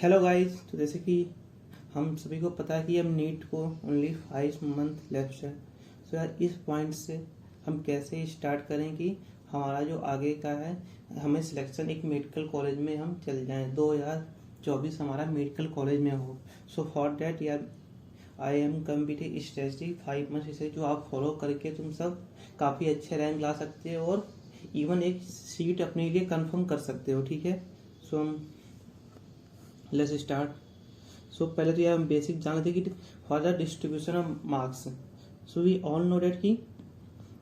Hello guys. तो जैसे कि हम सभी को पता है कि अब नीट को ओनली 5 मंथ लेफ्ट है। तो यार इस पॉइंट से हम कैसे स्टार्ट करें कि हमारा जो आगे का है हमें सिलेक्शन एक मेडिकल कॉलेज में हम चल जाएं, 2024 हमारा मेडिकल कॉलेज में हो। सो फॉर डैट यार I am competitive strategy 5 month से जो आप फॉलो करके तुम सब काफ़ी अच्छे रैंक ला सकते हो और इवन एक सीट अपने लिए कंफर्म कर सकते हो। ठीक है, सो हम लेट्स स्टार्ट। सो पहले तो यार हम बेसिक जान लेते कि for the distribution of marks. So we all know that कि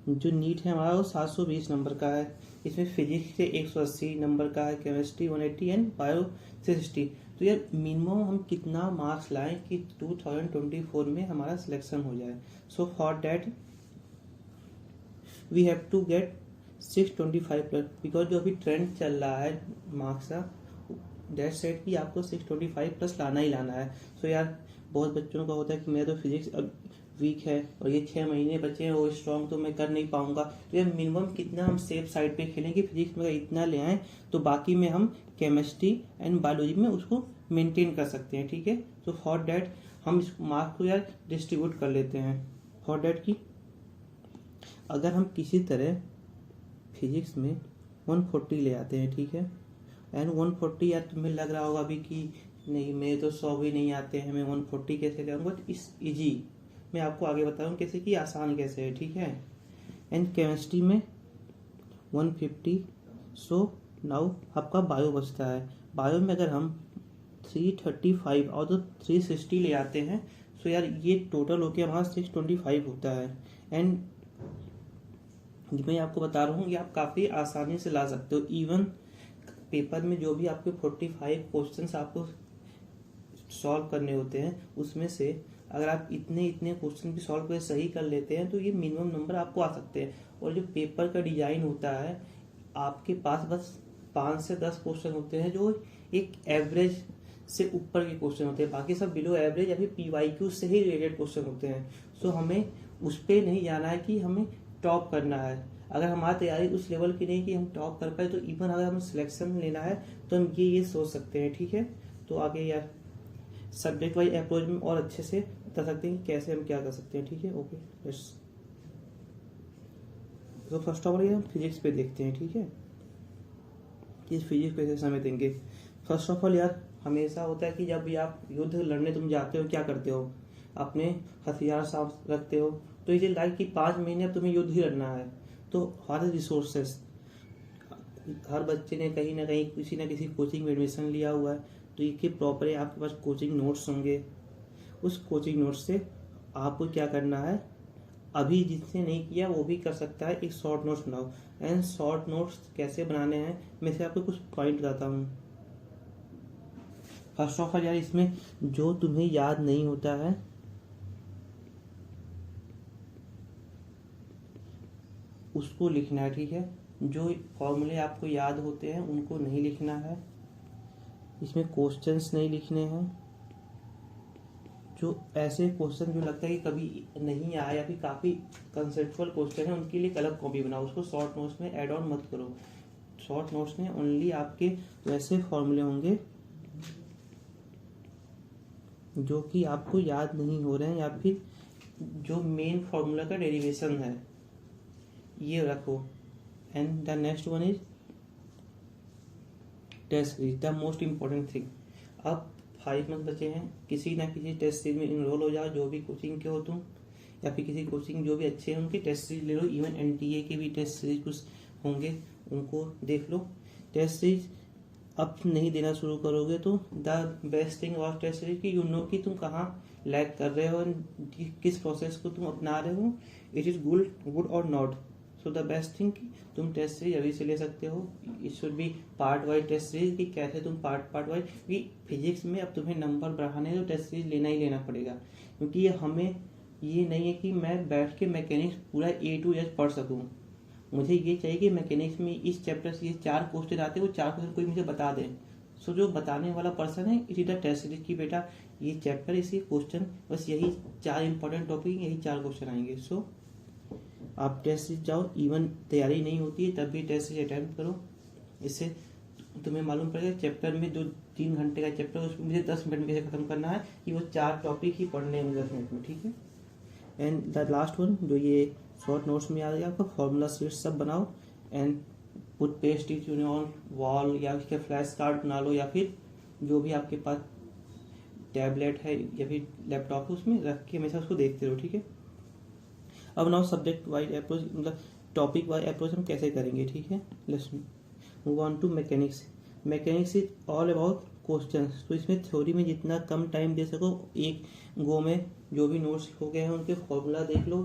जो नीट है हमारा वो 720 नंबर का है। इसमें फिजिक्स से 180 नंबर का है, केमिस्ट्री 180 एंड बायो 360। तो यार मिनिमम हम कितना मार्क्स लाएं कि 2024 में हमारा सिलेक्शन हो जाए। So for that we have to get 625 plus, because जो अभी ट्रेंड चल रहा है मार्क्स का डेट सेट कि आपको 625 प्लस लाना ही लाना है। सो यार बहुत बच्चों का होता है कि मेरा तो फिजिक्स अब वीक है और ये 6 महीने बचे हैं वो स्ट्रॉन्ग तो मैं कर नहीं पाऊंगा। तो यार मिनिमम कितना हम सेफ साइड पे खेलें कि फिजिक्स में इतना ले आए तो बाकी में हम केमिस्ट्री एंड बायोलॉजी में उसको मेंटेन कर सकते हैं। ठीक है, तो फॉर डैट हम इस मार्क्स को यार डिस्ट्रीब्यूट कर लेते हैं। फॉर डैट की अगर हम किसी तरह फिजिक्स में 140 ले आते हैं, ठीक है, एंड 140 यार तुम्हें लग रहा होगा अभी कि नहीं मेरे तो 100 भी नहीं आते हैं, मैं 140 कैसे ले आऊँगा। तो इस इजी मैं आपको आगे बताऊँ कैसे कि आसान कैसे है। ठीक है, एंड केमिस्ट्री में 150। सो नाउ आपका बायो बचता है। बायो में अगर हम 335 और तो 360 ले आते हैं सो यार ये टोटल होके हमारा 625 होता है। एंड मैं आपको बता रहा हूँ कि आप काफ़ी आसानी से ला सकते हो। इवन पेपर में जो भी आपके 45 क्वेश्चंस आपको सॉल्व करने होते हैं उसमें से अगर आप इतने इतने क्वेश्चन भी सॉल्व करके सही कर लेते हैं तो ये मिनिमम नंबर आपको आ सकते हैं। और जो पेपर का डिजाइन होता है आपके पास बस 5 से 10 क्वेश्चन होते हैं जो एक एवरेज से ऊपर के क्वेश्चन होते हैं, बाकी सब बिलो एवरेज या फिर PYQ से ही रिलेटेड क्वेश्चन होते हैं। सो हमें उस पर नहीं जाना है कि हमें टॉप करना है। अगर हमारी तैयारी उस लेवल की नहीं कि हम टॉप कर पाए तो इवन अगर हमें सिलेक्शन लेना है तो हम ये सोच सकते हैं। ठीक है, तो आगे यार सब्जेक्ट वाइज अप्रोच में और अच्छे से बता सकते हैं कि कैसे हम क्या कर सकते हैं। ठीक है, ओके लेट्स। तो फर्स्ट ऑफ ऑल ये हम फिजिक्स पे देखते हैं। ठीक है, कि फिजिक्स कैसे समय देंगे। फर्स्ट ऑफ ऑल यार हमेशा होता है कि जब भी आप युद्ध लड़ने तुम जाते हो क्या करते हो, अपने हथियार साफ रखते हो। तो ये लाइक कि 5 महीने अब तुम्हें युद्ध ही लड़ना है तो हर रिसोर्सेस हर बच्चे ने कहीं ना कहीं किसी ना किसी कोचिंग में एडमिशन लिया हुआ है तो ये प्रॉपर आपके पास कोचिंग नोट्स होंगे। उस कोचिंग नोट्स से आपको क्या करना है, अभी जिसने नहीं किया वो भी कर सकता है, एक शॉर्ट नोट्स बनाओ। एंड शॉर्ट नोट्स कैसे बनाने हैं मैं से आपको कुछ पॉइंट बताता हूँ। फर्स्ट ऑफ ऑल यार इसमें जो तुम्हें याद नहीं होता है उसको लिखना है। ठीक है, जो फॉर्मूले आपको याद होते हैं उनको नहीं लिखना है। इसमें क्वेश्चंस नहीं लिखने हैं। जो ऐसे क्वेश्चन जो लगता है कि कभी नहीं आया या फिर काफ़ी कंसेप्चुअल क्वेश्चन है उनके लिए अलग कॉपी बनाओ, उसको शॉर्ट नोट्स में ऐड ऑन मत करो। शॉर्ट नोट्स में ओनली आपके वैसे फॉर्मूले होंगे जो कि आपको याद नहीं हो रहे हैं या फिर जो मेन फॉर्मूला का डेरिवेशन है ये रखो। And the next one is test series, the most important thing. अब 5 मंथ बचे हैं, किसी ना किसी टेस्ट सीरीज में इनरोल हो जाओ, जो भी कोचिंग के हो तुम या फिर किसी कोचिंग जो भी अच्छे हैं उनकी टेस्ट सीरीज ले लो। इवन NTA के भी टेस्ट सीरीज कुछ होंगे उनको देख लो। टेस्ट सीरीज अब नहीं देना शुरू करोगे तो the best thing of test series कि यू नो कि तुम कहाँ लैग कर रहे हो, किस प्रोसेस को तुम अपना रहे हो, इट इज गुड और not. So the best thing कि तुम टेस्ट सीरीज अभी से ले सकते हो। It should be part wise test series कि कैसे तुम पार्ट वाइज, कि फिजिक्स में अब तुम्हें नंबर बढ़ाने तो टेस्ट सीरीज लेना ही लेना पड़ेगा। क्योंकि हमें ये नहीं है कि मैं बैठ के मैकेनिक्स पूरा A to Z पढ़ सकूँ। मुझे ये चाहिए कि मैकेनिक्स में इस चैप्टर से ये 4 क्वेश्चन आते हैं, वो 4 क्वेश्चन कोई मुझे बता दे। सो जो बताने वाला पर्सन है it is the test series की बेटा ये चैप्टर इसी क्वेश्चन बस यही 4 इंपॉर्टेंट टॉपिक यही 4 क्वेश्चन आएंगे। सो आप टेस्ट सीरीज जाओ, इवन तैयारी नहीं होती है तब भी टेस्ट सीरीज अटेम्प्ट करो। इससे तुम्हें मालूम पड़ेगा चैप्टर में जो 3 घंटे का चैप्टर, उसमें मुझे 10 मिनट में कैसे खत्म करना है कि वो 4 टॉपिक ही पढ़ने हैं 10 मिनट में, ठीक है। एंड द लास्ट वन जो ये शॉर्ट नोट्स में आ गया आपका, फॉर्मूला शीट सब बनाओ and put paste it on wall, या उसके फ्लैश कार्ड बना लो, या फिर जो भी आपके पास टैबलेट है या फिर लैपटॉप है उसमें रख के हमेशा उसको देखते रहो, ठीक है। अब नाउ सब्जेक्ट वाइज अप्रोच, मतलब टॉपिक वाइज अप्रोच हम कैसे करेंगे, ठीक है। Let's move on to mechanics. Mechanics is all about questions. तो इसमें थ्योरी में जितना कम टाइम दे सको, एक गो में जो भी नोट्स हो गए हैं उनके फॉर्मूला देख लो,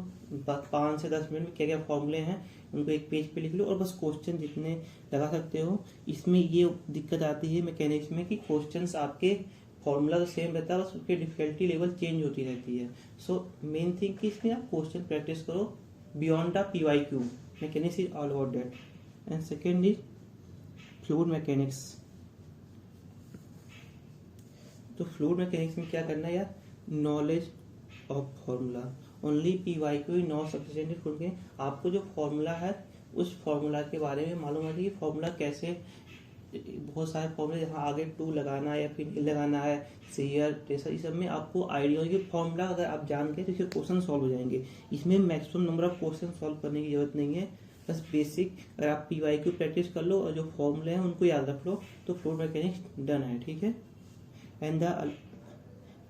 5 से 10 मिनट में क्या क्या फॉर्मूले हैं उनको एक पेज पे लिख लो, और बस क्वेश्चन जितने लगा सकते हो। इसमें ये दिक्कत आती है मैकेनिक्स में कि क्वेश्चंस आपके फॉर्मूला तो सेम रहता है, बस उसकी डिफिकल्टी लेवल चेंज होती रहती है। सो मेन थिंग कि इसमें आप क्वेश्चन प्रैक्टिस करो beyond the PYQ। Mechanics is all about that. And second is fluid mechanics. तो फ्लूइड मैकेनिक्स में क्या करना है यार, knowledge of formula only PYQ not sufficient क्योंकि आपको जो फॉर्मूला है उस फॉर्मूला के बारे में मालूम है कि फॉर्मूला कैसे, बहुत सारे फॉर्मूले जहाँ आगे 2 लगाना है या फिर लगाना है, शेयर टेसर, इस सब में आपको आइडिया होगी। फॉर्मूला अगर आप जान गए तो इसके क्वेश्चन सॉल्व हो जाएंगे। इसमें maximum number of question solve करने की जरूरत नहीं है, बस बेसिक अगर आप PYQ प्रैक्टिस कर लो और जो फॉर्मूले हैं उनको याद रख लो तो फ्लूइड मैकेनिक्स डन है, ठीक है। And the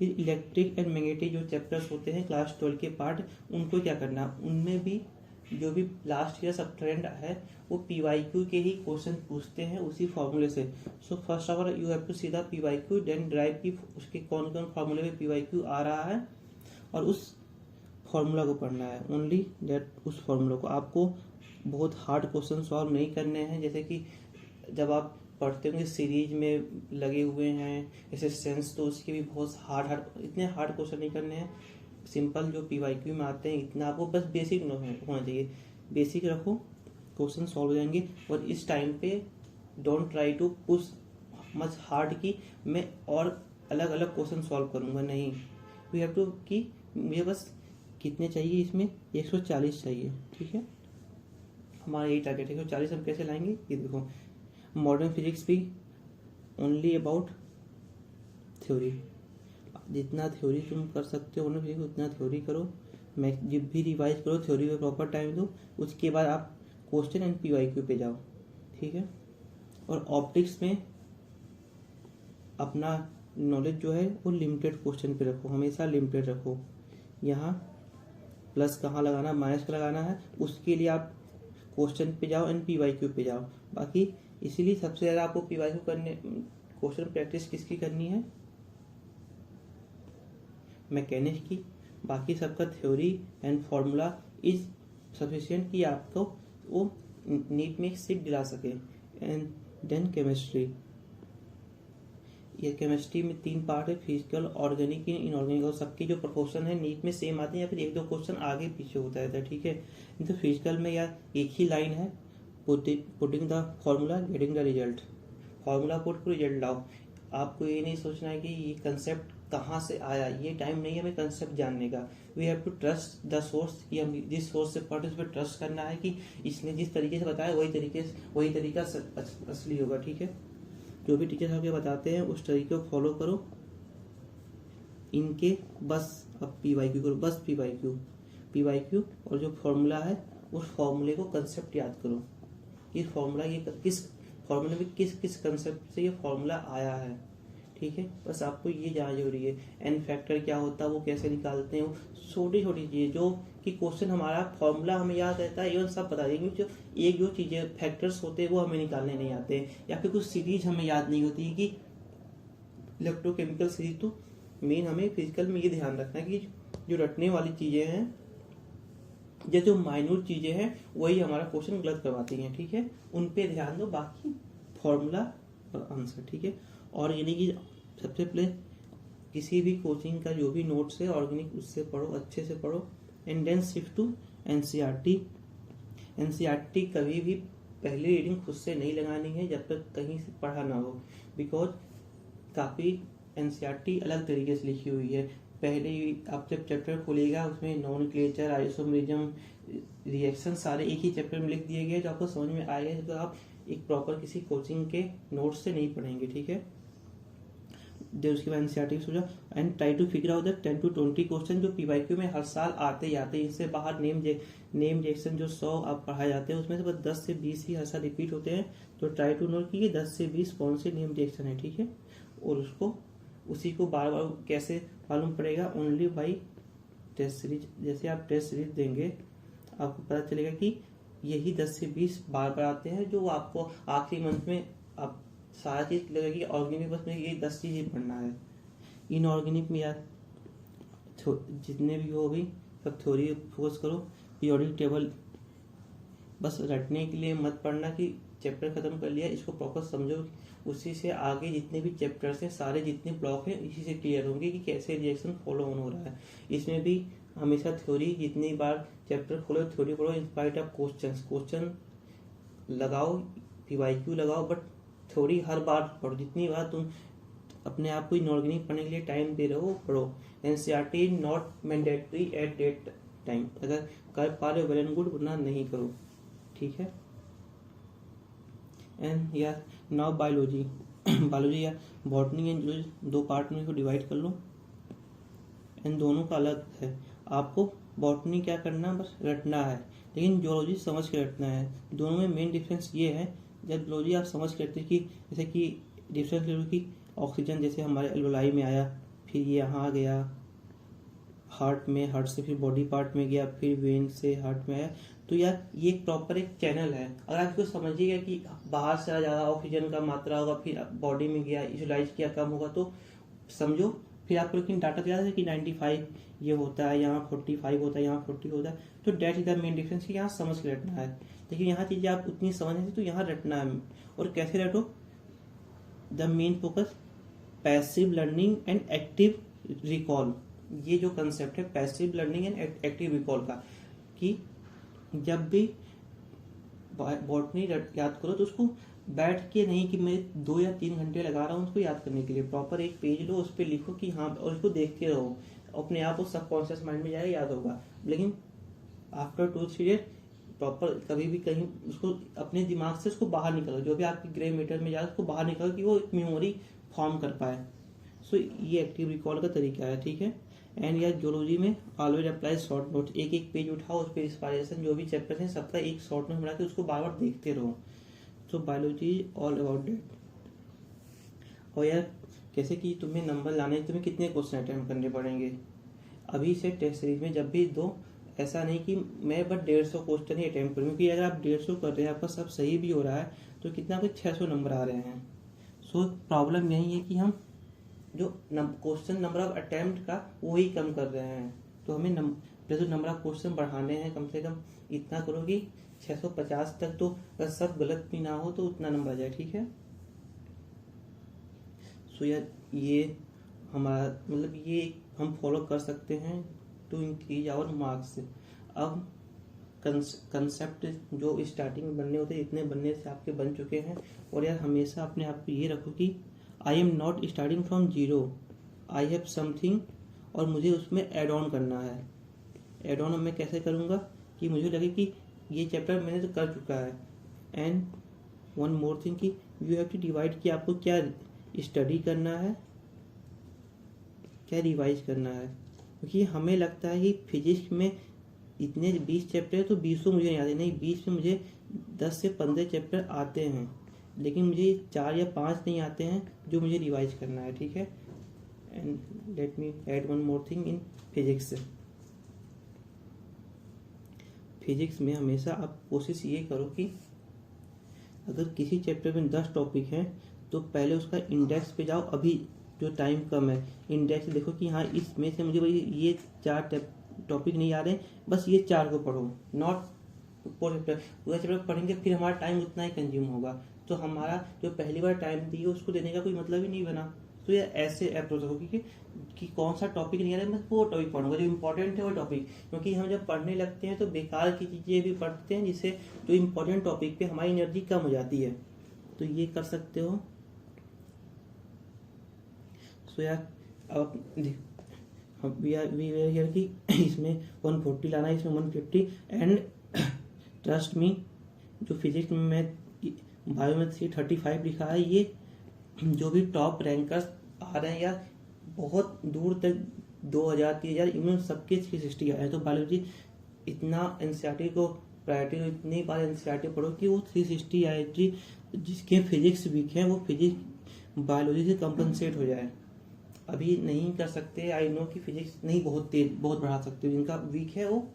electric and magnetic जो चैप्टर्स होते हैं क्लास 12 के पार्ट, उनको क्या करना, उनमें भी जो भी लास्ट ईयर सब ट्रेंड है वो PYQ के ही क्वेश्चन पूछते हैं उसी फॉर्मूले से। So first of all you have to see the PYQ, then derive की उसके कौन कौन फॉर्मूले में PYQ आ रहा है और उस फॉर्मूला को पढ़ना है, ओनली दैट उस फॉर्मूला को। आपको बहुत हार्ड क्वेश्चन सॉल्व नहीं करने हैं, जैसे कि जब आप पढ़ते होंगे सीरीज में लगे हुए हैं रेसिस्टेंस, तो उसके भी बहुत इतने हार्ड क्वेश्चन नहीं करने हैं। सिंपल जो PYQ में आते हैं इतना आपको बस बेसिक होना चाहिए, बेसिक रखो, क्वेश्चन सॉल्व हो जाएंगे। और इस टाइम पे don't try to push much hard की मैं और अलग अलग क्वेश्चन सॉल्व करूंगा, नहीं। वी हैव टू कि मुझे बस कितने चाहिए, इसमें 140 चाहिए, ठीक है। हमारा यही टारगेट है। 140 हम कैसे लाएंगे ये देखो। मॉडर्न फिजिक्स भी ओनली अबाउट थ्योरी, जितना थ्योरी तुम कर सकते हो मॉडर्न फिजिक्स उतना थ्योरी करो, मैं जब भी रिवाइज करो थ्योरी पे प्रॉपर टाइम दो, उसके बाद आप क्वेश्चन एंड PYQ पे जाओ, ठीक है। और ऑप्टिक्स में अपना नॉलेज जो है वो लिमिटेड क्वेश्चन पे रखो, हमेशा लिमिटेड रखो। यहाँ प्लस कहाँ लगाना, माइनस का लगाना है, उसके लिए आप क्वेश्चन पे जाओ एंड PYQ पे जाओ। बाकी इसीलिए सबसे ज़्यादा आपको PYQ करने, क्वेश्चन प्रैक्टिस किसकी करनी है, मैकेनिक्स की। बाकी सबका theory and formula is sufficient कि आपको वो नीट में सीट दिला सके। एंड देन केमिस्ट्री, ये केमिस्ट्री में 3 पार्ट है, फिजिकल, ऑर्गेनिक, इनऑर्गेनिक, और सबकी जो प्रोपोर्शन है नीट में सेम आती है या फिर 1-2 क्वेश्चन आगे पीछे होता रहता है, ठीक है। तो फिजिकल में यार एक ही लाइन है, putting the formula getting the result, formula put को रिजल्ट लाओ। आपको ये नहीं सोचना है कि ये कंसेप्ट कहाँ से आया, ये टाइम नहीं है हमें कंसेप्ट जानने का। We have to trust the source, कि हम जिस सोर्स से पढ़ उस पर ट्रस्ट करना है कि इसने जिस तरीके से बताया वही तरीका असली होगा, ठीक है। जो भी टीचर आपके बताते हैं उस तरीके को फॉलो करो, इनके बस अब PYQ करो, बस PYQ और जो फॉर्मूला है उस फॉर्मूले को कंसेप्ट याद करो कि फॉर्मूला ये किस फॉर्मूले में किस कंसेप्ट से ये फॉर्मूला आया है, ठीक है। बस आपको ये जानना जरूरी है। एन फैक्टर क्या होता है, वो कैसे निकालते हैं, छोटी छोटी चीजें जो कि क्वेश्चन हमारा फॉर्मूला हमें याद रहता है इवन सब बता देंगे, जो चीजें फैक्टर्स होते हैं वो हमें निकालने नहीं आते हैं, या फिर कुछ सीरीज हमें याद नहीं होती है कि इलेक्ट्रोकेमिकल सीरीज। तो मेन हमें फिजिकल में ये ध्यान रखना है कि जो रटने वाली चीजें हैं या जो माइन्यूट चीजें हैं वही हमारा क्वेश्चन गलत करवाती हैं, ठीक है। उन पे ध्यान दो, बाकी फॉर्मूला और आंसर, ठीक है। और यानी कि सबसे पहले किसी भी कोचिंग का जो भी नोट्स है ऑर्गेनिक उससे पढ़ो, अच्छे से पढ़ो। And then shift to NCERT। NCERT कभी भी पहली रीडिंग खुद से नहीं लगानी है जब तक कहीं से पढ़ा ना हो, बिकॉज काफ़ी NCERT अलग तरीके से लिखी हुई है। पहले आप जब चैप्टर खोलिएगा उसमें नॉमेनक्लेचर, आइसोमेरिज्म, रिएक्शन सारे एक ही चैप्टर में लिख दिए गए, जो आपको समझ में आएगा, तो आप एक प्रॉपर किसी कोचिंग के नोट्स से नहीं पढ़ेंगे, ठीक है। देर उसके बाद एनसीईआरटी सोचा and try to figure out the 10 to 20 question जो पीवाईक्यू में हर साल आते ही आते हैं। इससे बाहर नेम जेक्शन जो 100 आप पढ़ाए जाते हैं उसमें से बस 10 से 20 ही हर साल रिपीट होते हैं। तो ट्राई टू नोट कि 10 से 20 कौन से नेम जेक्शन है, ठीक है। और उसको उसी को बार बार कैसे मालूम पड़ेगा, ओनली बाई टेस्ट सीरीज। जैसे आप टेस्ट सीरीज देंगे आपको पता चलेगा कि यही 10 से 20 बार बार आते हैं, जो आपको आखिरी मंथ में आप सारा चीज लगेगी। ऑर्गेनिक बस में ये 10 चीज ही पढ़ना है। इनऑर्गेनिक में यार जितने भी हो भी सब थ्योरी फोकस करो। पीरियोडिक टेबल बस रटने के लिए मत पढ़ना कि चैप्टर खत्म कर लिया, इसको प्रॉपर समझो। उसी से आगे जितने भी चैप्टर्स हैं सारे जितने ब्लॉक हैं इसी से क्लियर होंगे कि कैसे रिएक्शन फॉलो ऑन हो रहा है। इसमें भी हमेशा थ्योरी जितनी बार चैप्टर खोलो थ्योरी पढ़ो इंस्पाइट ऑफ क्वेश्चन लगाओ, पीवाईक्यू लगाओ, बट थ्योरी हर बार पढ़ो। जितनी बार तुम अपने आप को इनऑर्गेनिक पढ़ने के लिए टाइम दे रहे हो पढ़ो। NCERT not mandatory at that time. अगर कर पा रहे हो वेल एंड गुड, वरना नहीं करो, ठीक है। एंड यार नाउ बायोलॉजी बायोलॉजी या बॉटनी एंड जूलॉजी दो पार्ट में इसको डिवाइड कर लो। एंड दोनों का अलग है। आपको बॉटनी क्या करना है, बस रटना है, लेकिन जूलॉजी समझ के रटना है। दोनों में मेन डिफरेंस ये है, जब जूलॉजी आप समझ के रखते हैं कि जैसे कि डिफरेंस ले लो कि ऑक्सीजन जैसे हमारे एल्वेलाई में आया, फिर ये यहाँ गया हार्ट में, हार्ट से फिर बॉडी पार्ट में गया, फिर वेन से हार्ट में आया। तो यार ये प्रॉपर एक चैनल है। अगर आप इसको समझिएगा कि बाहर से ज़्यादा ऑक्सीजन का मात्रा होगा फिर बॉडी में गया, यूटिलाइज किया कम होगा, तो समझो। फिर आपको लेकिन डाटा तो याद है कि 95 ये होता है, यहाँ 45 होता है, यहाँ 40 होता है। तो that is the main difference कि यहाँ समझ के रटना है। लेकिन यहाँ चीज़ें आप उतनी समझ नहीं, तो यहाँ रटना है। और कैसे रटो, the main focus passive learning and active recall. ये जो कंसेप्ट है passive learning and active recall का, कि जब भी बॉटनी याद करो तो उसको बैठ के नहीं कि मैं 2 या 3 घंटे लगा रहा हूँ उसको याद करने के लिए। प्रॉपर एक पेज लो, उस पर लिखो कि हाँ, और उसको देखते रहो, अपने आप वो सबकॉन्शियस माइंड में जाएगा, याद होगा। लेकिन आफ्टर 2-3 डेज प्रॉपर कभी भी कहीं उसको अपने दिमाग से उसको बाहर निकालो, जो भी आपके ग्रे मैटर में जाए उसको बाहर निकालो कि वो एक मेमोरी फॉर्म कर पाए। सो ये एक्टिव रिकॉल का तरीका है, ठीक है। एंड यार जूलॉजी में ऑलवेज अप्लाई शॉर्ट नोट। एक पेज उठाओ, उस पर इंस्पायरेशन जो भी चैप्टर है सबका एक शॉर्ट नोट बना के उसको बार बार देखते रहो। सो बायोलॉजी ऑल अबाउट दैट। और यार कैसे कि तुम्हें नंबर लाने, तुम्हें कितने क्वेश्चन अटेम्प्ट करने पड़ेंगे अभी से टेस्ट सीरीज में जब भी दो। ऐसा नहीं कि मैं बस 150 क्वेश्चन ही अटेम्प्ट करूँ, क्योंकि अगर आप 150 कर रहे हैं, आपका सब सही भी हो रहा है, तो कितना कुछ 600 नंबर आ रहे हैं। सो प्रॉब्लम यही है कि हम जो क्वेश्चन नंबर ऑफ अटेम्प्ट का वही कम कर रहे हैं। तो हमें जो नंबर ऑफ क्वेश्चन बढ़ाने हैं, कम से कम इतना करो कि 650 तक, तो अगर सब गलत भी ना हो तो उतना नंबर आ जाए, ठीक है। सो यार ये हमारा मतलब ये हम फॉलो कर सकते हैं टू इंक्रीज आवर मार्क्स। अब कंसेप्ट जो स्टार्टिंग में बनने होते इतने बनने से आपके बन चुके हैं। और यार हमेशा अपने आप को ये रखो कि I am not starting from zero, I have something, और मुझे उसमें एड ऑन करना है। एड ऑन मैं कैसे करूँगा कि मुझे लगे कि ये चैप्टर मैंने तो कर चुका है। एंड वन मोर थिंग कि यू हैव टू डिवाइड कि आपको क्या स्टडी करना है, क्या रिवाइज करना है। क्योंकि हमें लगता है कि फिजिक्स में इतने 20 चैप्टर है तो 20 मुझे नहीं आते। नहीं, 20 में मुझे 10 से 15 चैप्टर आते हैं, लेकिन मुझे 4 या 5 नहीं आते हैं जो मुझे रिवाइज करना है, ठीक है। And let me add one more thing in physics. Physics में हमेशा आप कोशिश ये करो कि अगर किसी चैप्टर में 10 टॉपिक हैं तो पहले उसका इंडेक्स पे जाओ। अभी जो टाइम कम है, इंडेक्स देखो कि हाँ इसमें से मुझे ये 4 टॉपिक नहीं आ रहे, बस ये 4 को पढ़ो। नॉट पूरा चैप्टर पढ़ेंगे फिर हमारा टाइम उतना ही कंज्यूम होगा, तो हमारा जो पहली बार टाइम दिए उसको देने का कोई मतलब ही नहीं बना। तो ये ऐसे अप्रोच होगी कि कौन सा टॉपिक नहीं आ रहा है, मैं वो टॉपिक पढ़ूंगा जो इम्पोर्टेंट है वो टॉपिक। क्योंकि हम जब पढ़ने लगते हैं तो बेकार की चीज़ें भी पढ़ते हैं, जिससे जो इम्पोर्टेंट टॉपिक पे हमारी एनर्जी कम हो जाती है। तो ये कर सकते हो। सो यार अब वी आर हियर कि इसमें 140 लाना है, इसमें 150। एंड ट्रस्ट मी, जो फिजिक्स में मैं बायो में 335 लिखा है, ये जो भी टॉप रैंकर्स आ रहे हैं यार बहुत दूर तक 2000 3000 इवन सबके 360 आए। तो बायोलॉजी इतना एनसीईआरटी को प्रायोरिटी दो, इतनी बार एनसीईआरटी पढ़ो कि वो 360 आए जी, जिसके फिजिक्स वीक है वो फिजिक्स बायोलॉजी से कंपनसेट हो जाए। अभी नहीं कर सकते, आई नो कि फिजिक्स नहीं बहुत तेज बहुत बढ़ा सकते हो, जिनका वीक है वो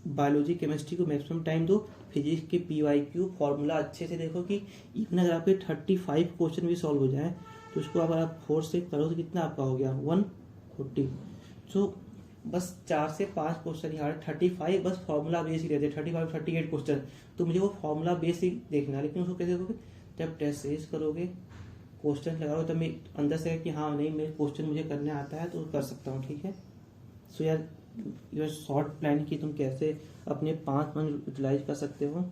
बायोलॉजी केमिस्ट्री को मैक्सिमम टाइम दो। फिजिक्स के PYQ फॉर्मूला अच्छे से देखो कि इवन अगर आपके 35 क्वेश्चन भी सॉल्व हो जाए तो उसको अगर आप 4 से करो तो कितना आपका हो गया 140। सो बस 4 से 5 क्वेश्चन यहाँ 35 बस फॉर्मूला बेस ही रहते 35 38 क्वेश्चन। तो मुझे वो फॉर्मूला बेस ही देखना है, लेकिन उसको कैसे देखोगे जब टेस्ट सीरीज करोगे क्वेश्चन लगाओगे तब मैं अंदर से कि हाँ नहीं मेरे क्वेश्चन मुझे करने आता है तो कर सकता हूँ, ठीक है। सो यार योर शॉर्ट प्लान कि तुम कैसे अपने 5 मंथ यूटिलाइज कर सकते हो।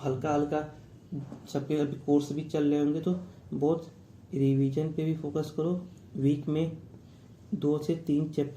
हल्का हल्का सबके अभी कोर्स भी चल रहे होंगे तो बहुत रिवीजन पे भी फोकस करो। वीक में 2 से 3 चैप्टर